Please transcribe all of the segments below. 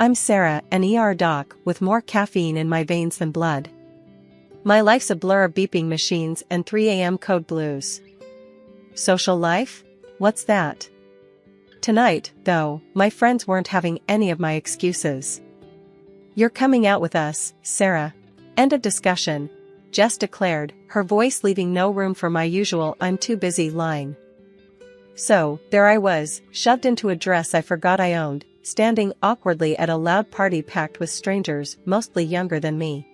I'm Sarah, an ER doc with more caffeine in my veins than blood. My life's a blur of beeping machines and 3 a.m. code blues. Social life? What's that? Tonight, though, my friends weren't having any of my excuses. You're coming out with us, Sarah. End of discussion, Jess declared, her voice leaving no room for my usual "I'm too busy" line. So, there I was, shoved into a dress I forgot I owned, standing awkwardly at a loud party packed with strangers, mostly younger than me.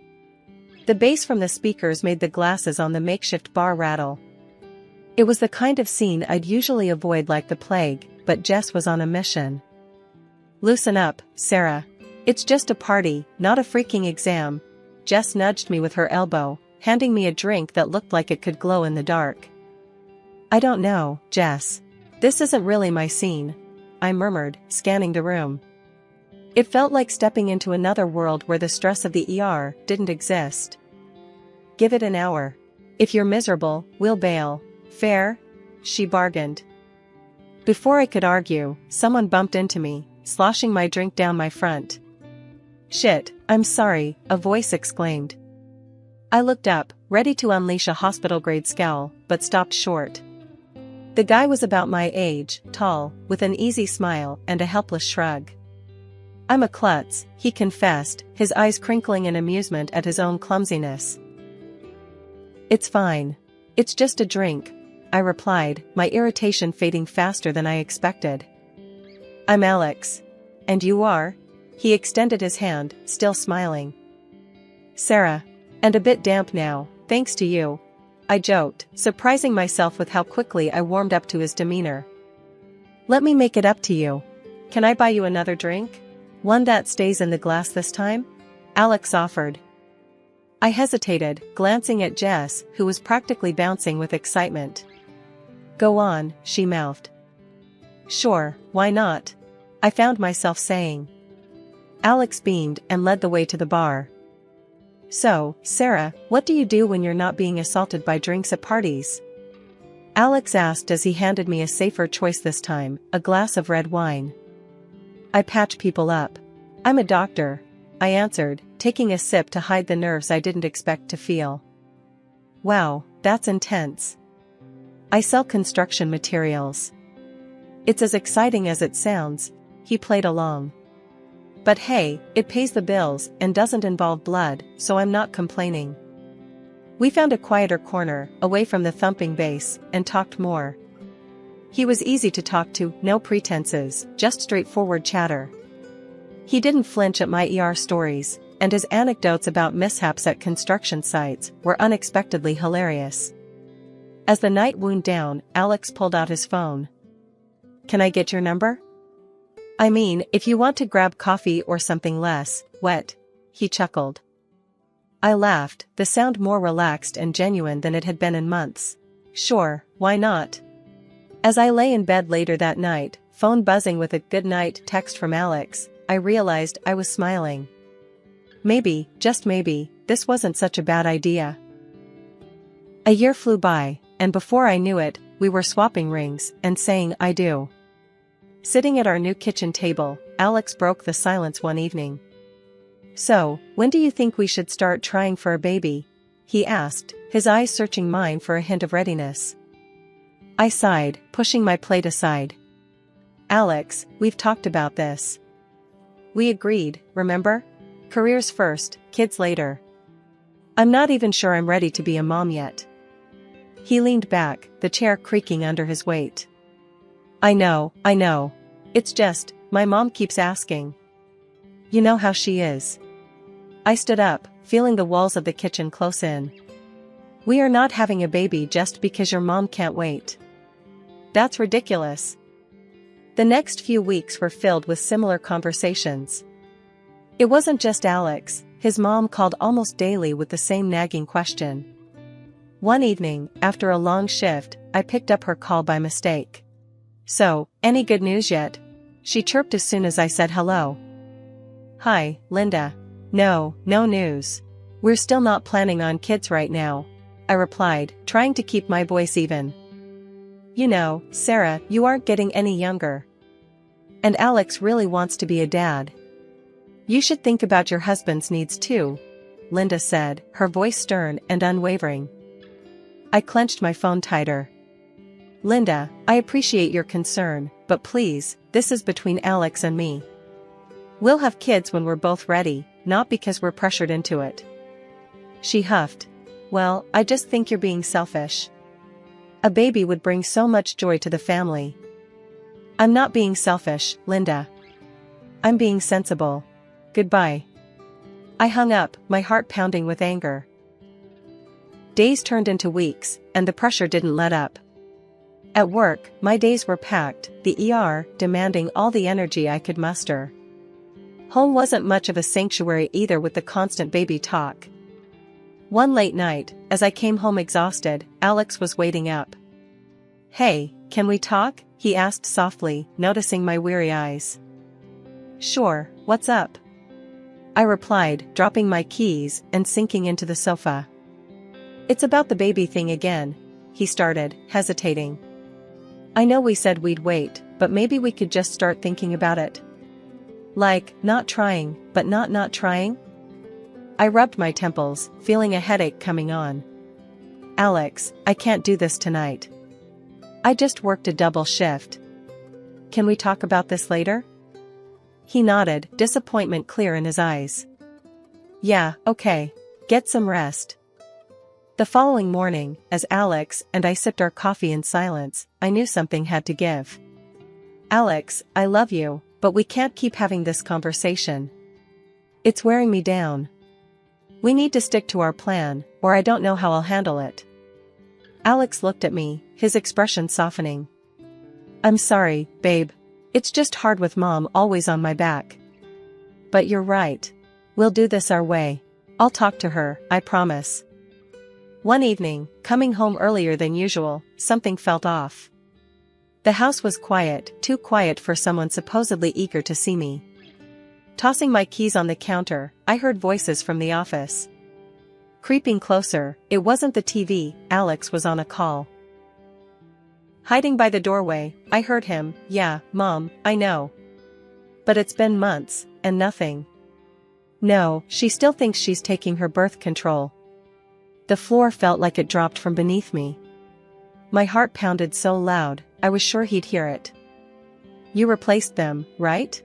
The bass from the speakers made the glasses on the makeshift bar rattle. It was the kind of scene I'd usually avoid like the plague, but Jess was on a mission. Loosen up, Sarah. It's just a party, not a freaking exam. Jess nudged me with her elbow, handing me a drink that looked like it could glow in the dark. I don't know, Jess. This isn't really my scene, I murmured, scanning the room. It felt like stepping into another world where the stress of the ER didn't exist. Give it an hour. If you're miserable, we'll bail. Fair? She bargained. Before I could argue, someone bumped into me, sloshing my drink down my front. Shit, I'm sorry, a voice exclaimed. I looked up, ready to unleash a hospital-grade scowl, but stopped short. The guy was about my age, tall, with an easy smile and a helpless shrug. I'm a klutz, he confessed, his eyes crinkling in amusement at his own clumsiness. It's fine. It's just a drink, I replied, my irritation fading faster than I expected. I'm Alex. And you are? He extended his hand, still smiling. Sarah. And a bit damp now, thanks to you, I joked, surprising myself with how quickly I warmed up to his demeanor. Let me make it up to you. Can I buy you another drink? One that stays in the glass this time? Alex offered. I hesitated, glancing at Jess, who was practically bouncing with excitement. Go on, she mouthed. Sure, why not? I found myself saying. Alex beamed and led the way to the bar. So, Sarah, what do you do when you're not being assaulted by drinks at parties? Alex asked as he handed me a safer choice this time, a glass of red wine. I patch people up. I'm a doctor, I answered, taking a sip to hide the nerves I didn't expect to feel. Wow, that's intense. I sell construction materials. It's as exciting as it sounds, he played along. But hey, it pays the bills and doesn't involve blood, so I'm not complaining. We found a quieter corner, away from the thumping bass, and talked more. He was easy to talk to, no pretenses, just straightforward chatter. He didn't flinch at my ER stories, and his anecdotes about mishaps at construction sites were unexpectedly hilarious. As the night wound down, Alex pulled out his phone. Can I get your number? I mean, if you want to grab coffee or something less wet, he chuckled. I laughed, the sound more relaxed and genuine than it had been in months. Sure, why not? As I lay in bed later that night, phone buzzing with a good night text from Alex, I realized I was smiling. Maybe, just maybe, this wasn't such a bad idea. A year flew by, and before I knew it, we were swapping rings and saying I do. Sitting at our new kitchen table, Alex broke the silence one evening. So, when do you think we should start trying for a baby? He asked, his eyes searching mine for a hint of readiness. I sighed, pushing my plate aside. Alex, we've talked about this. We agreed, remember? Careers first, kids later. I'm not even sure I'm ready to be a mom yet. He leaned back, the chair creaking under his weight. I know. It's just, my mom keeps asking. You know how she is. I stood up, feeling the walls of the kitchen close in. We are not having a baby just because your mom can't wait. That's ridiculous. The next few weeks were filled with similar conversations. It wasn't just Alex, his mom called almost daily with the same nagging question. One evening, after a long shift, I picked up her call by mistake. So, any good news yet? She chirped as soon as I said hello. Hi, Linda. No news. We're still not planning on kids right now, I replied, trying to keep my voice even. You know, Sarah, you aren't getting any younger. And Alex really wants to be a dad. You should think about your husband's needs too, Linda said, her voice stern and unwavering. I clenched my phone tighter. Linda, I appreciate your concern, but please, this is between Alex and me. We'll have kids when we're both ready, not because we're pressured into it. She huffed. Well, I just think you're being selfish. A baby would bring so much joy to the family. I'm not being selfish, Linda. I'm being sensible. Goodbye. I hung up, my heart pounding with anger. Days turned into weeks, and the pressure didn't let up. At work, my days were packed, the ER demanding all the energy I could muster. Home wasn't much of a sanctuary either, with the constant baby talk. One late night, as I came home exhausted, Alex was waiting up. Hey, can we talk? He asked softly, noticing my weary eyes. Sure, what's up? I replied, dropping my keys and sinking into the sofa. It's about the baby thing again, he started, hesitating. I know we said we'd wait, but maybe we could just start thinking about it. Like, not trying, but not trying? I rubbed my temples, feeling a headache coming on. Alex, I can't do this tonight. I just worked a double shift. Can we talk about this later? He nodded, disappointment clear in his eyes. Yeah, okay. Get some rest. The following morning, as Alex and I sipped our coffee in silence, I knew something had to give. Alex, I love you, but we can't keep having this conversation. It's wearing me down. We need to stick to our plan, or I don't know how I'll handle it. Alex looked at me, his expression softening. I'm sorry, babe. It's just hard with mom always on my back. But you're right. We'll do this our way. I'll talk to her, I promise. One evening, coming home earlier than usual, something felt off. The house was quiet, too quiet for someone supposedly eager to see me. Tossing my keys on the counter, I heard voices from the office. Creeping closer, it wasn't the TV, Alex was on a call. Hiding by the doorway, I heard him, yeah, Mom, I know. But it's been months, and nothing. No, she still thinks she's taking her birth control. The floor felt like it dropped from beneath me. My heart pounded so loud, I was sure he'd hear it. You replaced them, right?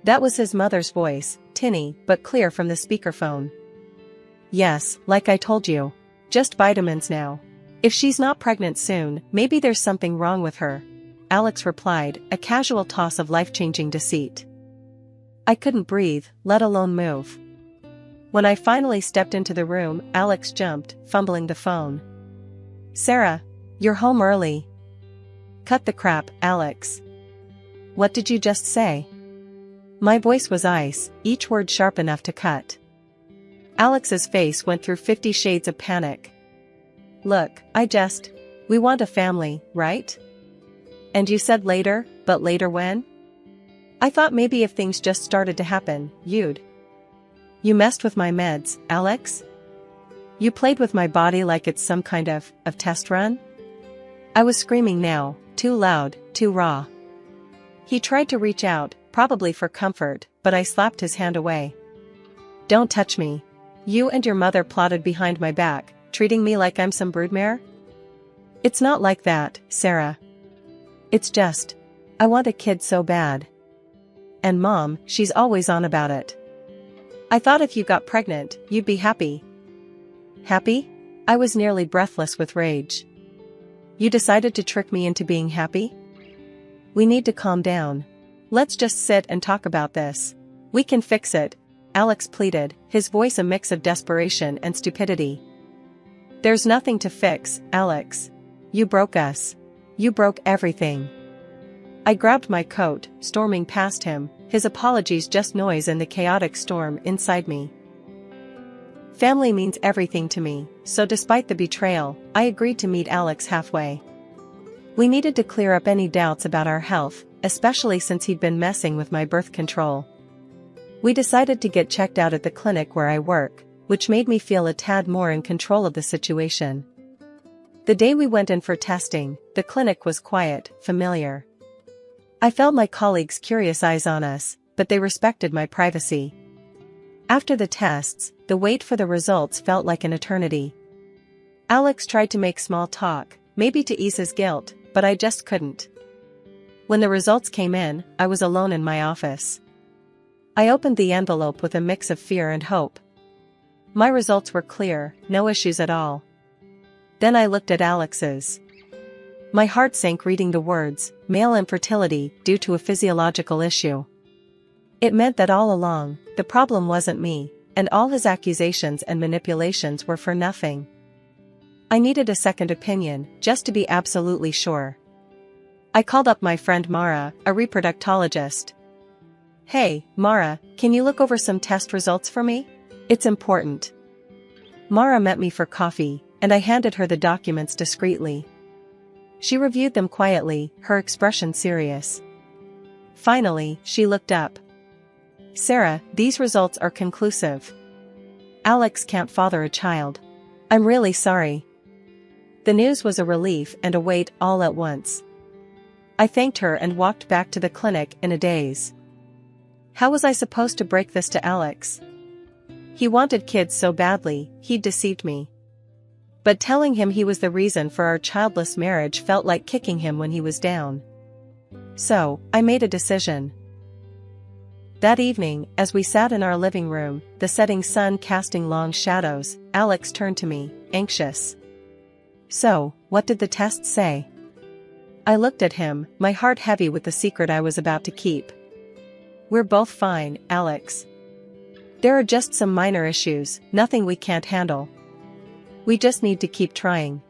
That was his mother's voice, tinny but clear from the speakerphone. Yes, like I told you. Just vitamins now. If she's not pregnant soon, maybe there's something wrong with her. Alex replied, a casual toss of life-changing deceit. I couldn't breathe, let alone move. When I finally stepped into the room, Alex jumped, fumbling the phone. Sarah, you're home early. Cut the crap, Alex. What did you just say? My voice was ice, each word sharp enough to cut. Alex's face went through 50 shades of panic. Look, we want a family, right? And you said later, but later when? I thought maybe if things just started to happen, you'd. You messed with my meds, Alex? You played with my body like it's some kind of test run? I was screaming now, too loud, too raw. He tried to reach out, probably for comfort, but I slapped his hand away. Don't touch me. You and your mother plotted behind my back, treating me like I'm some broodmare? It's not like that, Sarah. It's just, I want a kid so bad. And Mom, she's always on about it. I thought if you got pregnant, you'd be happy. Happy? I was nearly breathless with rage. You decided to trick me into being happy? We need to calm down. Let's just sit and talk about this. We can fix it, Alex pleaded, his voice a mix of desperation and stupidity. There's nothing to fix, Alex. You broke us. You broke everything. I grabbed my coat, storming past him, his apologies just noise in the chaotic storm inside me. Family means everything to me, so despite the betrayal, I agreed to meet Alex halfway. We needed to clear up any doubts about our health, especially since he'd been messing with my birth control. We decided to get checked out at the clinic where I work, which made me feel a tad more in control of the situation. The day we went in for testing, the clinic was quiet, familiar. I felt my colleagues' curious eyes on us, but they respected my privacy. After the tests, the wait for the results felt like an eternity. Alex tried to make small talk, maybe to ease his guilt, but I just couldn't. When the results came in, I was alone in my office. I opened the envelope with a mix of fear and hope. My results were clear, no issues at all. Then I looked at Alex's. My heart sank reading the words, male infertility due to a physiological issue. It meant that all along, the problem wasn't me, and all his accusations and manipulations were for nothing. I needed a second opinion, just to be absolutely sure. I called up my friend Mara, a reproductologist. "Hey, Mara, can you look over some test results for me? It's important." Mara met me for coffee, and I handed her the documents discreetly. She reviewed them quietly, her expression serious. Finally, she looked up. "Sarah, these results are conclusive. Alex can't father a child. I'm really sorry." The news was a relief and a weight all at once. I thanked her and walked back to the clinic in a daze. How was I supposed to break this to Alex? He wanted kids so badly, he'd deceived me. But telling him he was the reason for our childless marriage felt like kicking him when he was down. So, I made a decision. That evening, as we sat in our living room, the setting sun casting long shadows, Alex turned to me, anxious. "So, what did the tests say?" I looked at him, my heart heavy with the secret I was about to keep. "We're both fine, Alex. There are just some minor issues, nothing we can't handle. We just need to keep trying."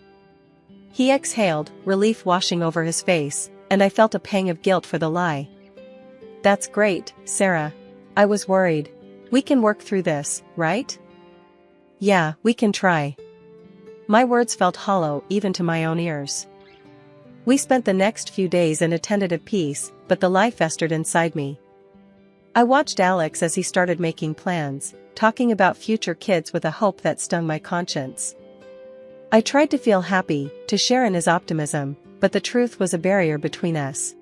He exhaled, relief washing over his face, and I felt a pang of guilt for the lie. "That's great, Sarah. I was worried. We can work through this, right?" "Yeah, we can try." My words felt hollow even to my own ears. We spent the next few days in a tentative peace, but the lie festered inside me. I watched Alex as he started making plans, talking about future kids with a hope that stung my conscience. I tried to feel happy, to share in his optimism, but the truth was a barrier between us.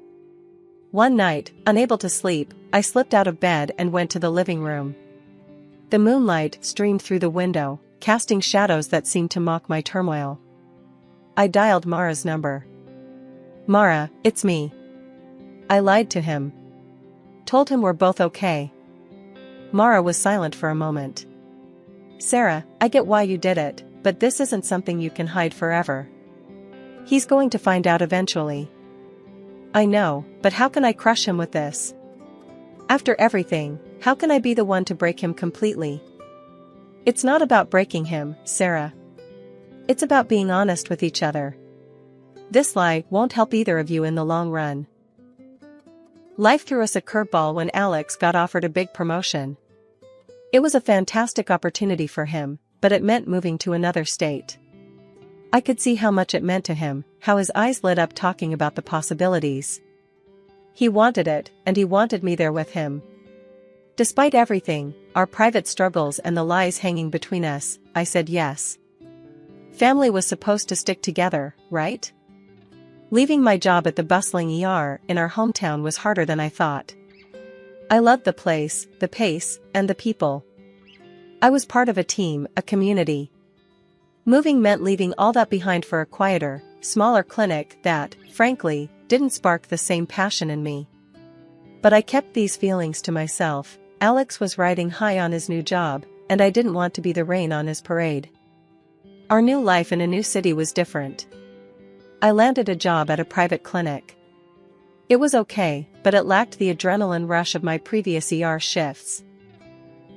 One night, unable to sleep, I slipped out of bed and went to the living room. The moonlight streamed through the window, casting shadows that seemed to mock my turmoil. I dialed Mara's number. "Mara, it's me." I lied to him. Told him we're both okay. Mara was silent for a moment. "Sarah, I get why you did it, but this isn't something you can hide forever. He's going to find out eventually." "I know, but how can I crush him with this? After everything, how can I be the one to break him completely?" "It's not about breaking him, Sarah. It's about being honest with each other. This lie won't help either of you in the long run." Life threw us a curveball when Alex got offered a big promotion. It was a fantastic opportunity for him, but it meant moving to another state. I could see how much it meant to him, how his eyes lit up talking about the possibilities. He wanted it, and he wanted me there with him. Despite everything, our private struggles and the lies hanging between us, I said yes. Family was supposed to stick together, right? Leaving my job at the bustling ER in our hometown was harder than I thought. I loved the place, the pace, and the people. I was part of a team, a community. Moving meant leaving all that behind for a quieter, smaller clinic that, frankly, didn't spark the same passion in me. But I kept these feelings to myself. Alex was riding high on his new job, and I didn't want to be the rain on his parade. Our new life in a new city was different. I landed a job at a private clinic. It was okay, but it lacked the adrenaline rush of my previous ER shifts.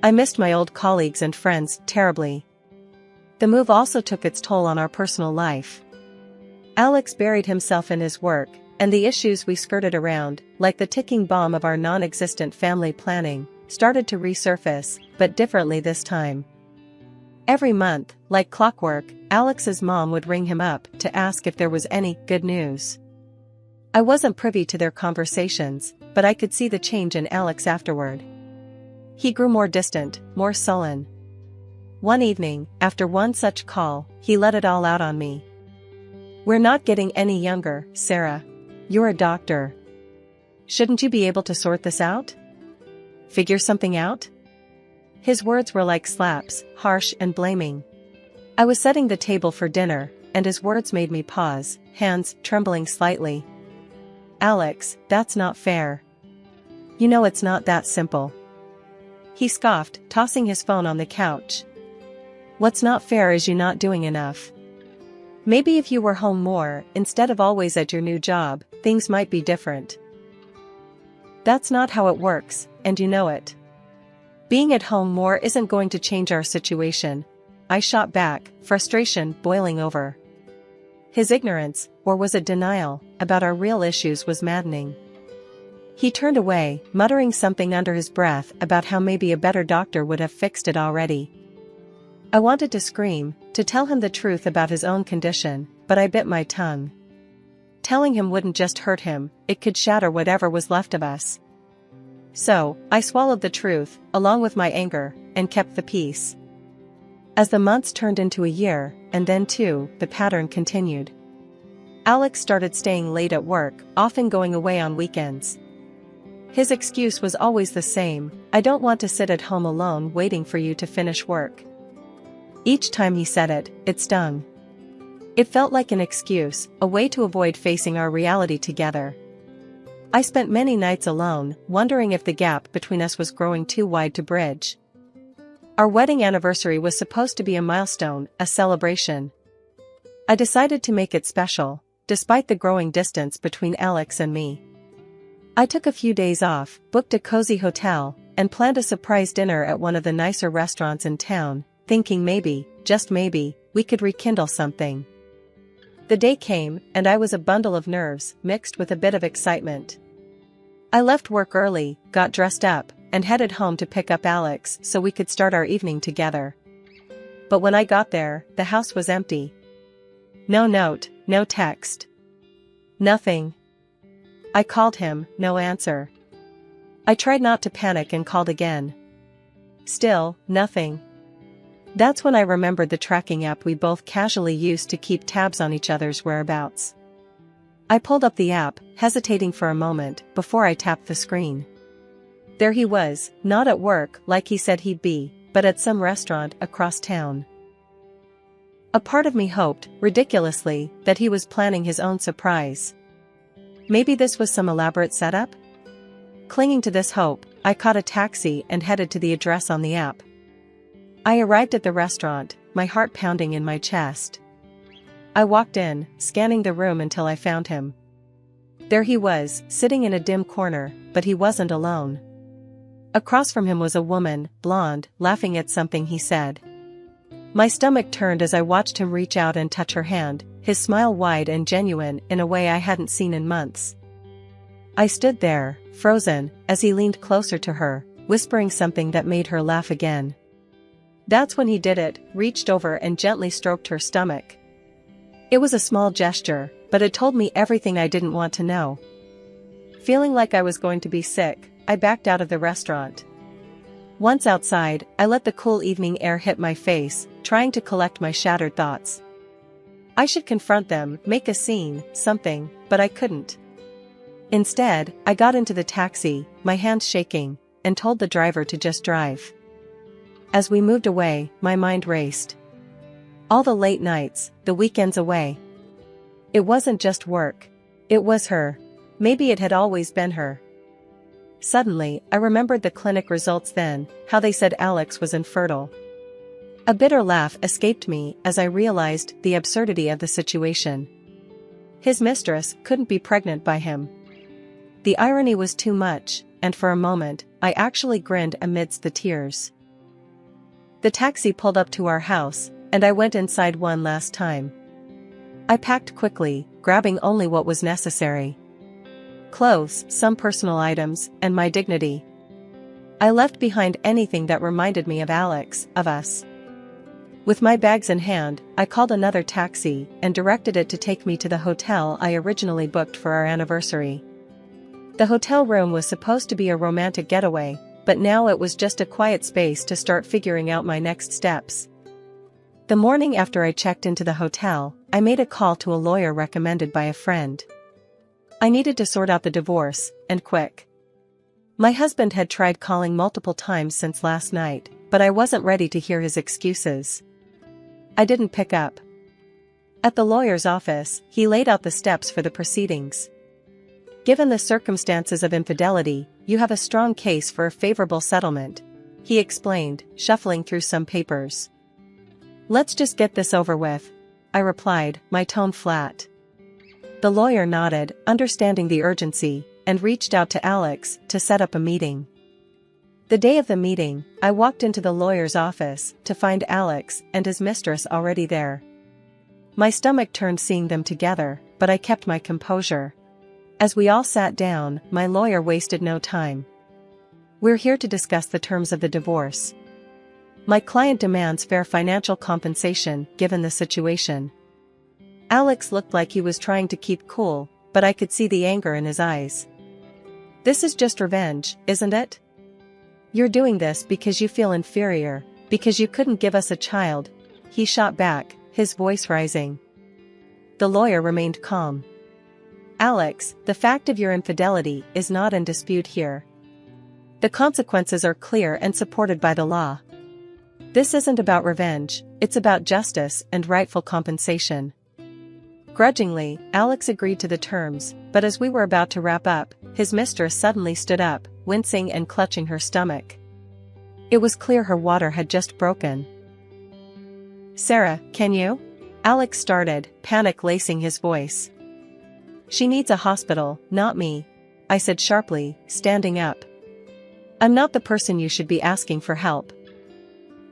I missed my old colleagues and friends terribly. The move also took its toll on our personal life. Alex buried himself in his work, and the issues we skirted around, like the ticking bomb of our non-existent family planning, started to resurface, but differently this time. Every month, like clockwork, Alex's mom would ring him up to ask if there was any good news. I wasn't privy to their conversations, but I could see the change in Alex afterward. He grew more distant, more sullen. One evening, after one such call, he let it all out on me. "We're not getting any younger, Sarah. You're a doctor. Shouldn't you be able to sort this out? figure something out? His words were like slaps, harsh and blaming. I was setting the table for dinner, and his words made me pause, hands trembling slightly. Alex, that's not fair. You know it's not that simple. He scoffed, tossing his phone on the couch. What's not fair is you not doing enough. Maybe if you were home more, instead of always at your new job, things might be different. That's not how it works, and you know it. Being at home more isn't going to change our situation. I shot back, frustration boiling over. His ignorance, or was it denial, about our real issues was maddening. He turned away, muttering something under his breath about how maybe a better doctor would have fixed it already. I wanted to scream, to tell him the truth about his own condition, but I bit my tongue. Telling him wouldn't just hurt him, it could shatter whatever was left of us. So, I swallowed the truth, along with my anger, and kept the peace. As the months turned into a year, and then two, the pattern continued. Alex started staying late at work, often going away on weekends. His excuse was always the same: I don't want to sit at home alone waiting for you to finish work. Each time he said it, it stung. It felt like an excuse, a way to avoid facing our reality together. I spent many nights alone, wondering if the gap between us was growing too wide to bridge. Our wedding anniversary was supposed to be a milestone, a celebration. I decided to make it special, despite the growing distance between Alex and me. I took a few days off, booked a cozy hotel, and planned a surprise dinner at one of the nicer restaurants in town, thinking maybe, just maybe, we could rekindle something. The day came, and I was a bundle of nerves, mixed with a bit of excitement. I left work early, got dressed up, and headed home to pick up Alex so we could start our evening together. But when I got there, the house was empty. No note, no text. Nothing. I called him, no answer. I tried not to panic and called again. Still, nothing. That's when I remembered the tracking app we both casually used to keep tabs on each other's whereabouts. I pulled up the app, hesitating for a moment, before I tapped the screen. There he was, not at work like he said he'd be, but at some restaurant across town. A part of me hoped, ridiculously, that he was planning his own surprise. Maybe this was some elaborate setup? Clinging to this hope, I caught a taxi and headed to the address on the app. I arrived at the restaurant, my heart pounding in my chest. I walked in, scanning the room until I found him. There he was, sitting in a dim corner, but he wasn't alone. Across from him was a woman, blonde, laughing at something he said. My stomach turned as I watched him reach out and touch her hand, his smile wide and genuine in a way I hadn't seen in months. I stood there, frozen, as he leaned closer to her, whispering something that made her laugh again. That's when he did it, reached over and gently stroked her stomach. It was a small gesture, but it told me everything I didn't want to know. Feeling like I was going to be sick, I backed out of the restaurant. Once outside, I let the cool evening air hit my face, trying to collect my shattered thoughts. I should confront them, make a scene, something, but I couldn't. Instead, I got into the taxi, my hands shaking, and told the driver to just drive. As we moved away, my mind raced. All the late nights, the weekends away. It wasn't just work. It was her. Maybe it had always been her. Suddenly, I remembered the clinic results then, how they said Alex was infertile. A bitter laugh escaped me as I realized the absurdity of the situation. His mistress couldn't be pregnant by him. The irony was too much, and for a moment, I actually grinned amidst the tears. The taxi pulled up to our house, and I went inside one last time. I packed quickly, grabbing only what was necessary. Clothes, some personal items, and my dignity. I left behind anything that reminded me of Alex, of us. With my bags in hand, I called another taxi and directed it to take me to the hotel I originally booked for our anniversary. The hotel room was supposed to be a romantic getaway, but now it was just a quiet space to start figuring out my next steps. The morning after I checked into the hotel, I made a call to a lawyer recommended by a friend. I needed to sort out the divorce, and quick. My husband had tried calling multiple times since last night, but I wasn't ready to hear his excuses. I didn't pick up. At the lawyer's office, he laid out the steps for the proceedings. Given the circumstances of infidelity, you have a strong case for a favorable settlement, he explained, shuffling through some papers. Let's just get this over with, I replied, my tone flat. The lawyer nodded, understanding the urgency, and reached out to Alex to set up a meeting. The day of the meeting, I walked into the lawyer's office to find Alex and his mistress already there. My stomach turned seeing them together, but I kept my composure. As we all sat down, my lawyer wasted no time. We're here to discuss the terms of the divorce. My client demands fair financial compensation given the situation. Alex looked like he was trying to keep cool, but I could see the anger in his eyes. This is just revenge, isn't it? You're doing this because you feel inferior, because you couldn't give us a child, he shot back, his voice rising. The lawyer remained calm. Alex, the fact of your infidelity is not in dispute here. The consequences are clear and supported by the law. This isn't about revenge, it's about justice and rightful compensation. Grudgingly, Alex agreed to the terms, but as we were about to wrap up, his mistress suddenly stood up, wincing and clutching her stomach. It was clear her water had just broken. Sarah, can you? Alex started, panic lacing his voice. She needs a hospital, not me, I said sharply, standing up. I'm not the person you should be asking for help.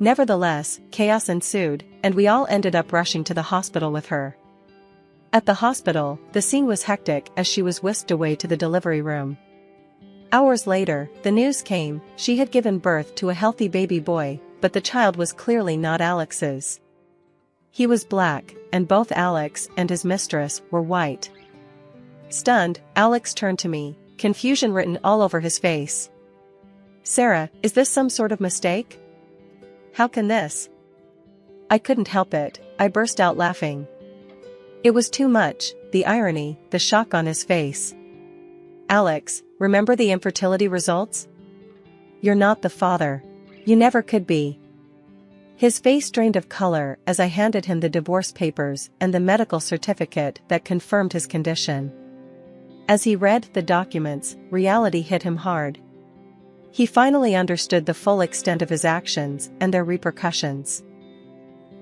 Nevertheless, chaos ensued, and we all ended up rushing to the hospital with her. At the hospital, the scene was hectic as she was whisked away to the delivery room. Hours later, the news came, she had given birth to a healthy baby boy, but the child was clearly not Alex's. He was black, and both Alex and his mistress were white. Stunned, Alex turned to me, confusion written all over his face. Sarah, is this some sort of mistake? How can this? I couldn't help it, I burst out laughing. It was too much, the irony, the shock on his face. Alex, remember the infertility results? You're not the father. You never could be. His face drained of color as I handed him the divorce papers and the medical certificate that confirmed his condition. As he read the documents, reality hit him hard. He finally understood the full extent of his actions and their repercussions.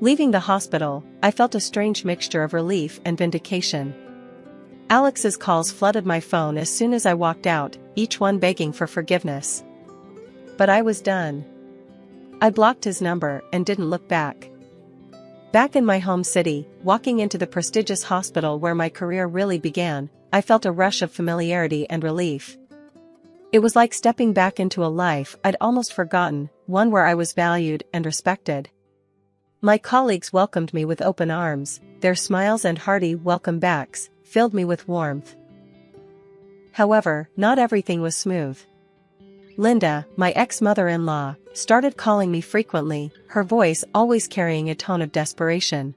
Leaving the hospital, I felt a strange mixture of relief and vindication. Alex's calls flooded my phone as soon as I walked out, each one begging for forgiveness. But I was done. I blocked his number and didn't look back. Back in my home city, walking into the prestigious hospital where my career really began, I felt a rush of familiarity and relief. It was like stepping back into a life I'd almost forgotten, one where I was valued and respected. My colleagues welcomed me with open arms, their smiles and hearty welcome backs filled me with warmth. However, not everything was smooth. Linda, my ex-mother-in-law, started calling me frequently, her voice always carrying a tone of desperation.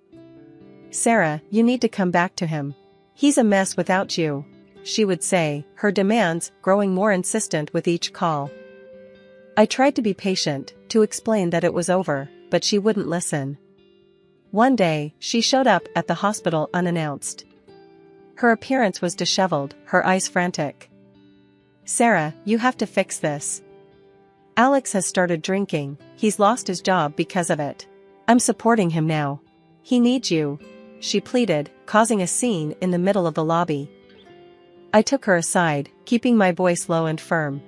Sarah, you need to come back to him. He's a mess without you, she would say, her demands growing more insistent with each call. I tried to be patient, to explain that it was over, but she wouldn't listen. One day, she showed up at the hospital unannounced. Her appearance was disheveled, her eyes frantic. Sarah, you have to fix this. Alex has started drinking, he's lost his job because of it. I'm supporting him now. He needs you, she pleaded, causing a scene in the middle of the lobby. I took her aside, keeping my voice low and firm.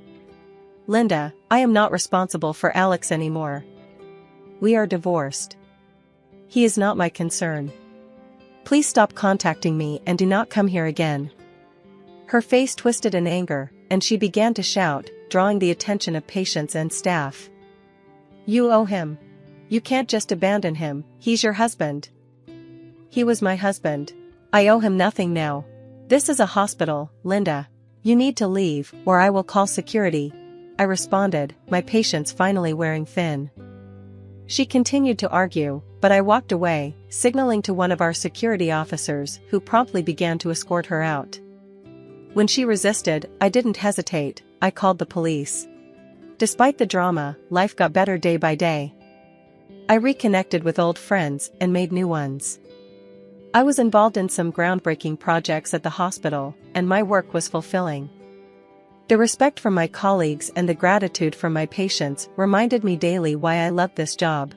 Linda, I am not responsible for Alex anymore. We are divorced. He is not my concern. Please stop contacting me and do not come here again. Her face twisted in anger, and she began to shout, drawing the attention of patients and staff. You owe him. You can't just abandon him, he's your husband. He was my husband. I owe him nothing now. This is a hospital, Linda. You need to leave, or I will call security, I responded, my patience finally wearing thin. She continued to argue, but I walked away, signaling to one of our security officers who promptly began to escort her out. When she resisted, I didn't hesitate, I called the police. Despite the drama, life got better day by day. I reconnected with old friends and made new ones. I was involved in some groundbreaking projects at the hospital, and my work was fulfilling. The respect from my colleagues and the gratitude from my patients reminded me daily why I loved this job.